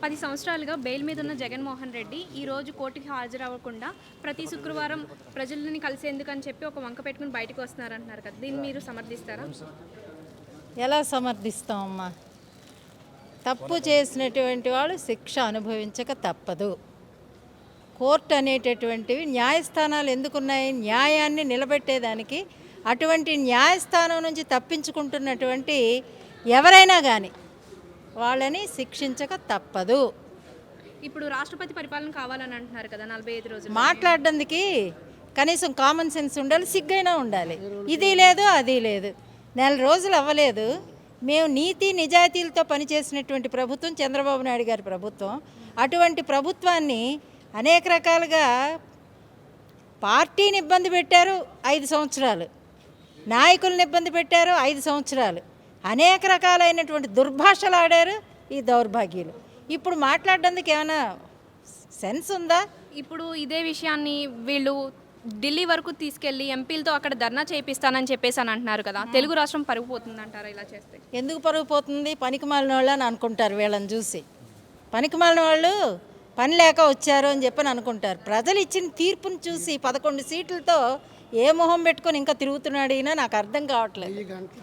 10 సంవత్సరాలుగా బెయిల్ మీద ఉన్న జగన్మోహన్ రెడ్డి ఈ రోజు కోర్టుకి హాజరవ్వకుండా ప్రతి శుక్రవారం ప్రజలని కలిసేందుకు అని చెప్పి ఒక వంక పెట్టుకుని బయటకు వస్తున్నారంటున్నారు కదా, దీన్ని మీరు సమర్థిస్తారా? ఎలా సమర్థిస్తామమ్మా? తప్పు చేసినటువంటి వాళ్ళు శిక్ష అనుభవించక తప్పదు. కోర్టు అనేటటువంటివి న్యాయస్థానాలు ఎందుకున్నాయి? న్యాయాన్ని నిలబెట్టేదానికి. అటువంటి న్యాయస్థానం నుంచి తప్పించుకుంటున్నటువంటి ఎవరైనా కానీ వాళ్ళని శిక్షించక తప్పదు. ఇప్పుడు రాష్ట్రపతి పరిపాలన కావాలని అంటున్నారు కదా 45 రోజులు. మాట్లాడడానికి కనీసం కామన్ సెన్స్ ఉండాలి, సిగ్గైనా ఉండాలి. ఇది లేదు అది లేదు. 4 రోజులు అవ్వలేదు. మేము నీతి నిజాయితీలతో పనిచేసినటువంటి ప్రభుత్వం చంద్రబాబు నాయుడు గారి ప్రభుత్వం. అటువంటి ప్రభుత్వాన్ని అనేక రకాలుగా పార్టీని ఇబ్బంది పెట్టారు 5 సంవత్సరాలు, నాయకులను ఇబ్బంది పెట్టారు 5 సంవత్సరాలు, అనేక రకాలైనటువంటి దుర్భాషలు ఆడారు ఈ దౌర్భాగ్యులు. ఇప్పుడు మాట్లాడడానికి ఏమైనా సెన్స్ ఉందా? ఇప్పుడు ఇదే విషయాన్ని వీళ్ళు ఢిల్లీ వరకు తీసుకెళ్లి ఎంపీలతో అక్కడ ధర్నా చేపిస్తానని చెప్పేసి అని అంటున్నారు కదా, తెలుగు రాష్ట్రం పరుగు పోతుందంటారా ఇలా చేస్తే? ఎందుకు పరుగు పోతుంది? పనికిమాలిన వాళ్ళు అని అనుకుంటారు వీళ్ళని చూసి. పనికిమాలిన వాళ్ళు పని లేక వచ్చారు అని చెప్పని అనుకుంటారు. ప్రజలు ఇచ్చిన తీర్పును చూసి 11 సీట్లతో ఏ మొహం పెట్టుకొని ఇంకా తిరుగుతున్నాడు ఈయన నాకు అర్థం కావట్లేదు.